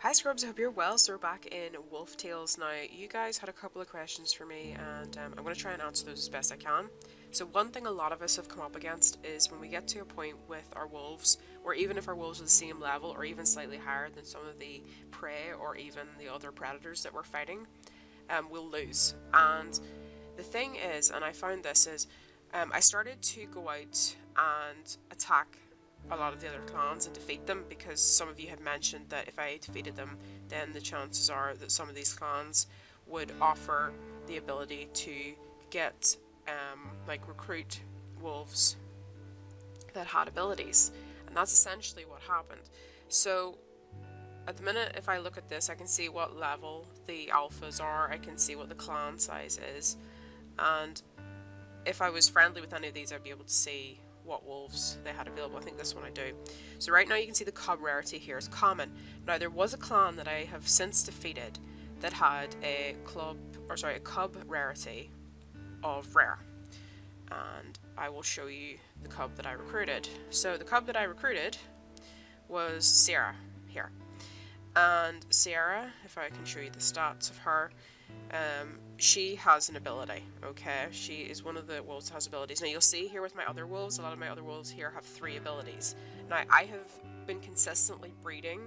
Hi Scrubs, I hope you're well. So we're back in Wolf Tales now. You guys had a couple of questions for me and I'm going to try and answer those as best I can. So one thing a lot of us have come up against is when we get to a point with our wolves, or even if our wolves are the same level or even slightly higher than some of the prey or even the other predators that we're fighting, we'll lose. And the thing is, and I found this is, I started to go out and attack a lot of the other clans and defeat them, because some of you have mentioned that if I defeated them, then the chances are that some of these clans would offer the ability to get like recruit wolves that had abilities, and that's essentially what happened. So at the minute, if I look at this, I can see what level the alphas are, I can see what the clan size is, and if I was friendly with any of these, I'd be able to see what wolves they had available. I think this one I do. So right now you can see the cub rarity here is common. Now there was a clan that I have since defeated that had a cub rarity of rare, and I will show you the cub that I recruited. So the cub that I recruited was Sierra here, and Sierra, if I can show you the stats of her, she has an ability, okay? She is one of the wolves that has abilities. Now you'll see here with my other wolves, a lot of my other wolves here have 3 abilities. Now I have been consistently breeding.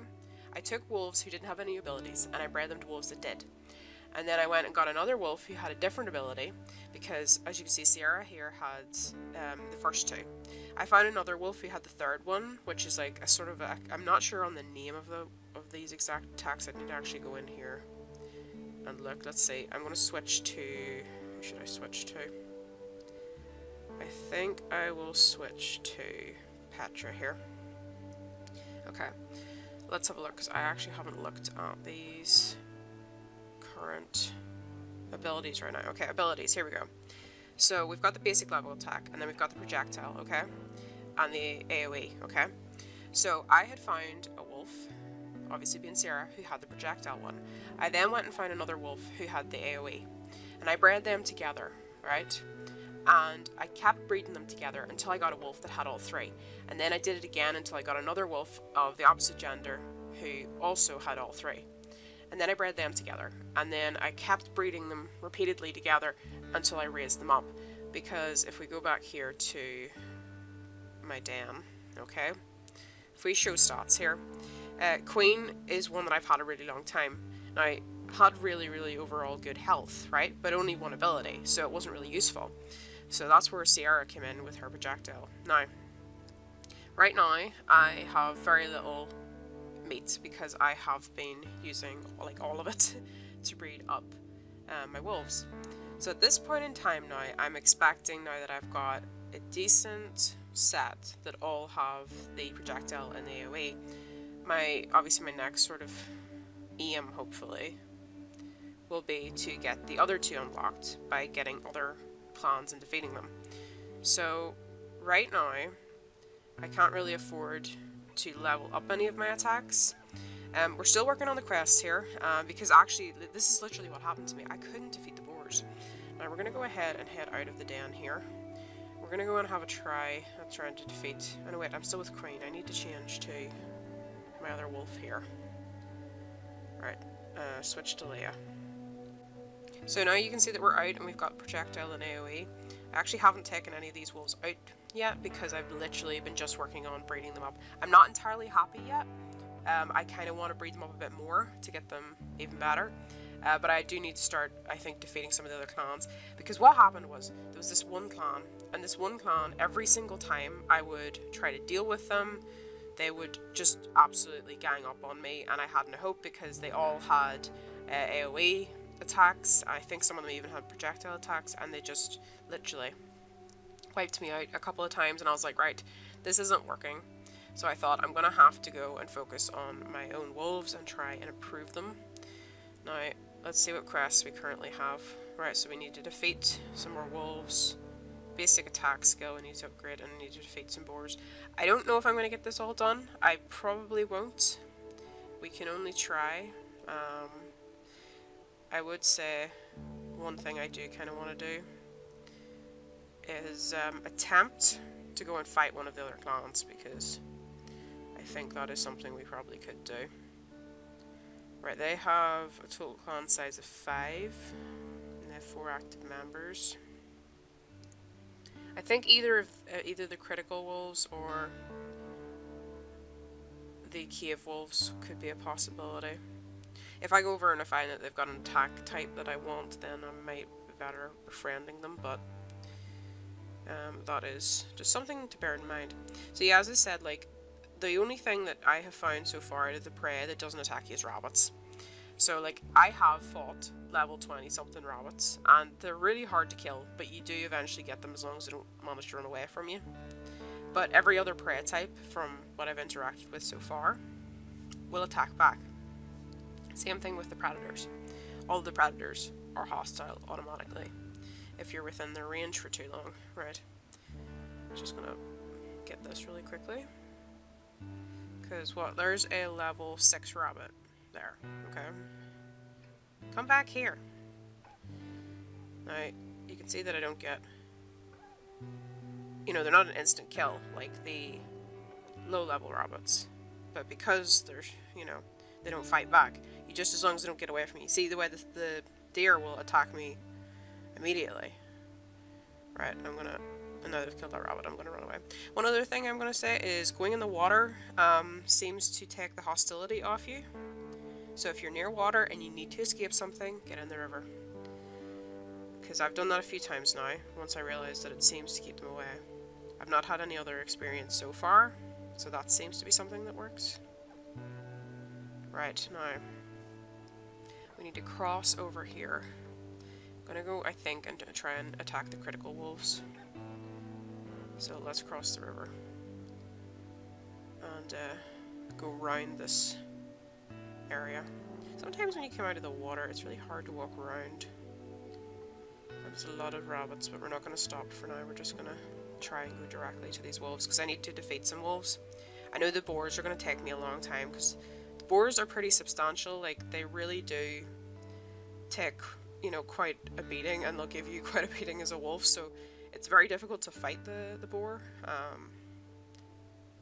I took wolves who didn't have any abilities and I bred them to wolves that did. And then I went and got another wolf who had a different ability, because as you can see, Sierra here had the first 2. I found another wolf who had the 3rd one, which is like a sort of a, I'm not sure on the name of these exact attacks. I need to actually go in here and look. Let's see, I'm going to switch to, who should I switch to? I think I will switch to Petra here. Okay, let's have a look, because I actually haven't looked at these current abilities right now. Okay, abilities, here we go. So we've got the basic level attack, and then we've got the projectile, okay? And the AoE, okay? So I had found a wolf, obviously being Sierra, who had the projectile one. I then went and found another wolf who had the AoE, and I bred them together, right? And I kept breeding them together until I got a wolf that had all 3. And then I did it again until I got another wolf of the opposite gender who also had all 3. And then I bred them together, and then I kept breeding them repeatedly together until I raised them up. Because if we go back here to my den, okay, if we show stats here, Queen is one that I've had a really long time. Now, I had really overall good health, right, but only 1 ability, so it wasn't really useful. So that's where Sierra came in with her projectile. Now, right now, I have very little meat, because I have been using like all of it to breed up my wolves. So at this point in time now, I'm expecting, now that I've got a decent set that all have the projectile and the AoE, obviously my next sort of aim, hopefully, will be to get the other 2 unlocked by getting other clans and defeating them. So right now, I can't really afford to level up any of my attacks. We're still working on the quests here, because actually this is literally what happened to me. I couldn't defeat the boars. Now we're going to go ahead and head out of the den here. We're going to go and have a try at trying to defeat... Oh no, wait, I'm still with Queen. I need to change to my other wolf here. Right, switch to Leia. So now you can see that we're out and we've got projectile and AoE. I actually haven't taken any of these wolves out yet, because I've literally been just working on breeding them up. I'm not entirely happy yet. I kind of want to breed them up a bit more to get them even better. But I do need to start, I think, defeating some of the other clans. Because what happened was, there was this one clan, and this one clan, every single time I would try to deal with them, they would just absolutely gang up on me, and I had no hope, because they all had AoE attacks. I think some of them even had projectile attacks, and they just literally wiped me out a couple of times, and I was like, right, this isn't working. So I thought, I'm going to have to go and focus on my own wolves and try and improve them. Now, let's see what quests we currently have. Right, so we need to defeat some more wolves. Basic attack skill we need to upgrade, and I need to defeat some boars. I don't know if I'm going to get this all done. I probably won't. We can only try. I would say one thing I do kind of want to do is attempt to go and fight one of the other clans, because I think that is something we probably could do. Right, they have a total clan size of 5, and they have 4 active members. I think either the critical wolves or the cave wolves could be a possibility. If I go over and I find that they've got an attack type that I want, then I might be better befriending them, but that is just something to bear in mind. So yeah, as I said, like, the only thing that I have found so far out of the prey that doesn't attack you is rabbits. So, like, I have fought level 20 something rabbits, and they're really hard to kill, but you do eventually get them as long as they don't manage to run away from you. But every other prey type, from what I've interacted with so far, will attack back. Same thing with the predators. All of the predators are hostile automatically if you're within their range for too long. Right. Just gonna get this really quickly. Because what? There's a level 6 rabbit there. Okay. Come back here. Now, you can see that I don't get... You know, they're not an instant kill like the low-level rabbits. But because they're, you know, they don't fight back, you just, as long as they don't get away from me. See the way the deer will attack me immediately. Right, I'm gonna... Now that I've killed that rabbit, I'm gonna run away. One other thing I'm gonna say is going in the water seems to take the hostility off you. So if you're near water and you need to escape something, get in the river. Because I've done that a few times now, once I realised that it seems to keep them away. I've not had any other experience so far, so that seems to be something that works. Right, now, we need to cross over here. I'm gonna go, I think, and try and attack the critical wolves. So let's cross the river. And go round this area. Sometimes when you come out of the water, it's really hard to walk around. There's a lot of rabbits, but we're not going to stop for now. We're just going to try and go directly to these wolves, because I need to defeat some wolves. I know the boars are going to take me a long time, because the boars are pretty substantial. Like, they really do take, you know, quite a beating, and they'll give you quite a beating as a wolf, so it's very difficult to fight the boar,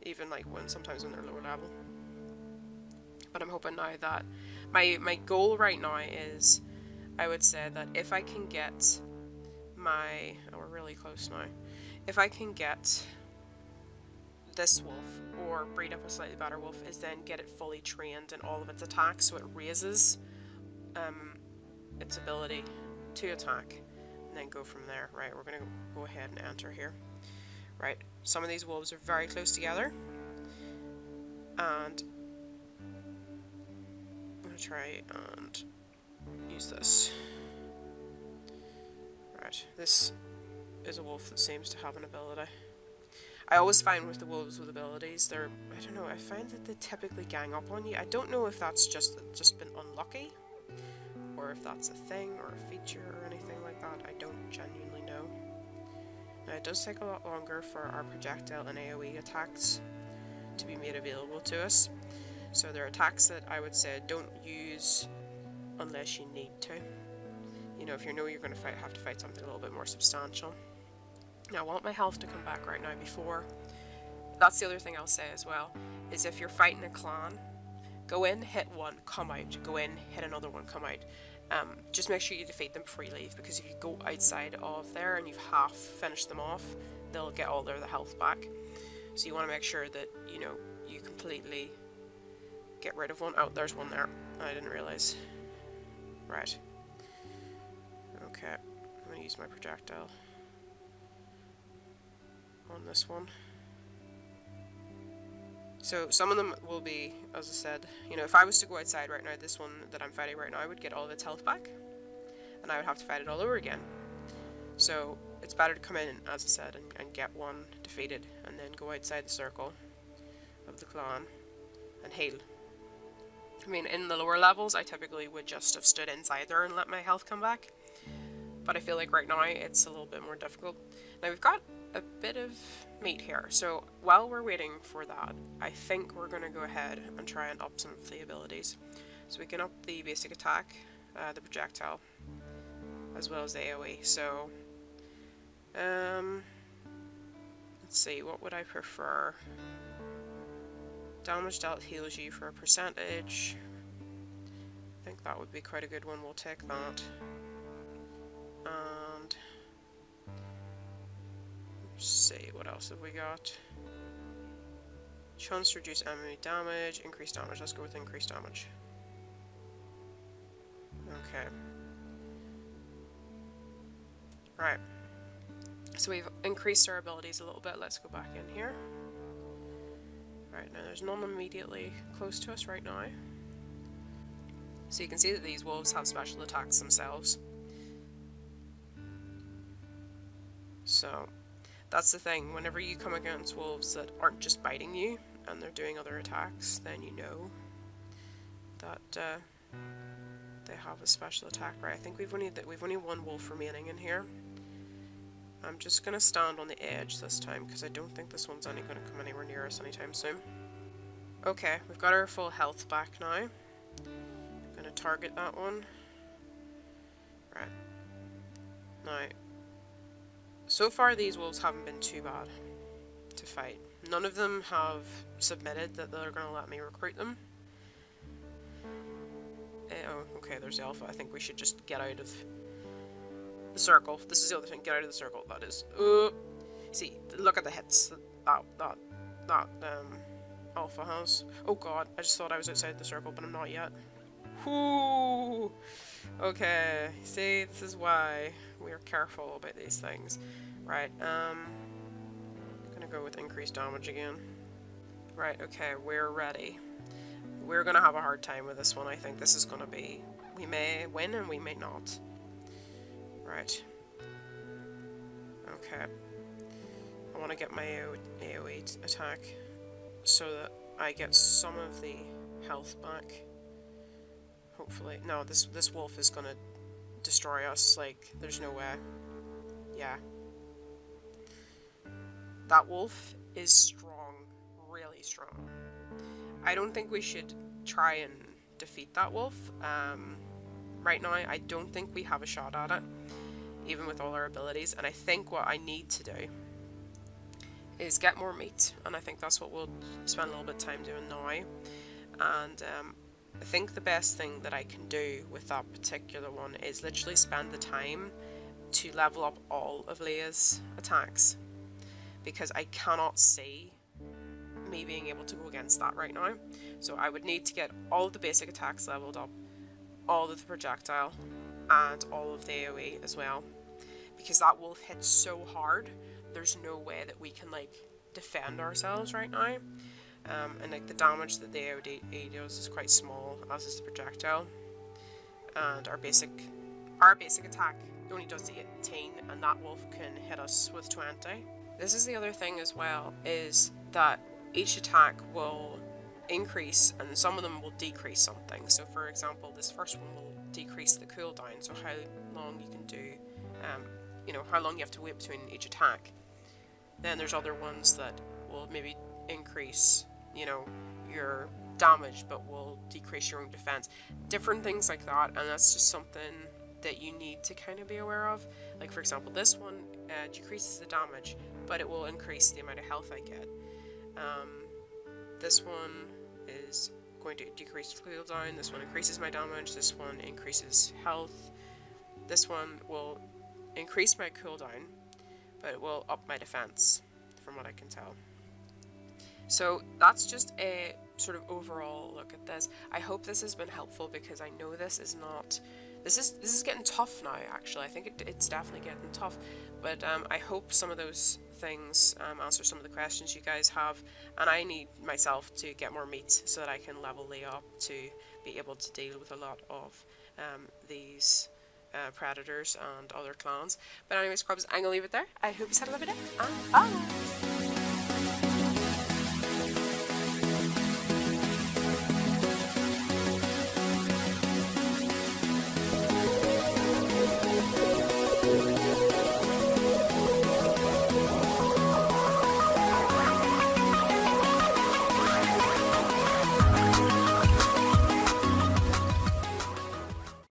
even like sometimes when they're lower level. But I'm hoping now that my goal right now is, I would say that if I can get my, oh, we're really close now, if I can get this wolf or breed up a slightly better wolf, is then get it fully trained in all of its attacks, so it raises its ability to attack, and then go from there. Right, we're gonna go ahead and enter here. Right, some of these wolves are very close together, and I'm gonna try and use this. Right, this is a wolf that seems to have an ability. I always find with the wolves with abilities, they're, I don't know, I find that they typically gang up on you. I don't know if that's just been unlucky, or if that's a thing, or a feature, or anything like that. I don't genuinely know. Now, it does take a lot longer for our projectile and AoE attacks to be made available to us. So there are attacks that I would say don't use unless you need to. You know, if you know you're going to have to fight something a little bit more substantial. Now, I want my health to come back right now before. That's the other thing I'll say as well, is if you're fighting a clan, go in, hit one, come out. Go in, hit another one, come out. Just make sure you defeat them before you leave, because if you go outside of there and you've half finished them off, they'll get all their health back. So you want to make sure that, you know, you completely get rid of one. Oh, there's one there. I didn't realise. Right. Okay. I'm going to use my projectile on this one. So some of them will be, as I said, you know, if I was to go outside right now, this one that I'm fighting right now, I would get all of its health back, and I would have to fight it all over again. So it's better to come in, as I said, and get one defeated, and then go outside the circle of the clan and heal. I mean, in the lower levels, I typically would just have stood inside there and let my health come back, but I feel like right now it's a little bit more difficult. Now we've got a bit of meat here, so while we're waiting for that, I think we're going to go ahead and try and up some of the abilities. So we can up the basic attack, the projectile, as well as the AoE. So let's see, what would I prefer? Damage dealt heals you for a percentage. That would be quite a good one, we'll take that. And let's see, what else have we got? Chance to reduce enemy damage, increased damage. Let's go with increased damage. Okay. Right. So we've increased our abilities a little bit. Let's go back in here. Right, now there's none immediately close to us right now. So you can see that these wolves have special attacks themselves. So that's the thing, whenever you come against wolves that aren't just biting you and they're doing other attacks, then you know that they have a special attack. Right, I think we've only one wolf remaining in here. I'm just going to stand on the edge this time because I don't think this one's going to come anywhere near us anytime soon. Okay, we've got our full health back now. I'm going to target that one. Right. Now, so far these wolves haven't been too bad to fight. None of them have submitted that they're going to let me recruit them. Oh, okay, there's the alpha. I think we should just get out of the circle. This is the other thing. Get out of the circle. That is. See, look at the hits that alpha has. Oh god, I just thought I was outside the circle, but I'm not yet. Whoo! Okay, see, this is why we are careful about these things. Right, gonna go with increased damage again. Right, okay, we're ready. We're gonna have a hard time with this one. I think this is gonna be... We may win and we may not. Right. Okay. I want to get my AoE attack so that I get some of the health back. Hopefully. No, this wolf is gonna destroy us. Like, there's no way. Yeah. That wolf is strong. Really strong. I don't think we should try and defeat that wolf. Right now, I don't think we have a shot at it, even with all our abilities, and I think what I need to do is get more meat, and I think that's what we'll spend a little bit of time doing now. And I think the best thing that I can do with that particular one is literally spend the time to level up all of Leia's attacks, because I cannot see me being able to go against that right now. So I would need to get all of the basic attacks leveled up, all of the projectile, and all of the AoE as well, because that wolf hits so hard, there's no way that we can like defend ourselves right now. And like the damage that the AoE does is quite small, as is the projectile, and our basic attack only does 18, and that wolf can hit us with 20. This is the other thing as well, is that each attack will increase and some of them will decrease something. So for example, this first one will decrease the cooldown, so how long you can do, you know, how long you have to wait between each attack. Then there's other ones that will maybe increase, you know, your damage but will decrease your own defense. Different things like that, and that's just something that you need to kind of be aware of. Like for example, this one decreases the damage, but it will increase the amount of health I get. This one is going to decrease the cooldown, this one increases my damage, this one increases health, this one will increase my cooldown, but it will up my defense, from what I can tell. So that's just a sort of overall look at this. I hope this has been helpful, because I know this is not... This is getting tough now, actually. I think it's definitely getting tough. But I hope some of those things answer some of the questions you guys have. And I need myself to get more meat so that I can level Leia up to be able to deal with a lot of these predators and other clans. But anyways, Scrubs, I'm going to leave it there. I hope you had a lovely day. And bye!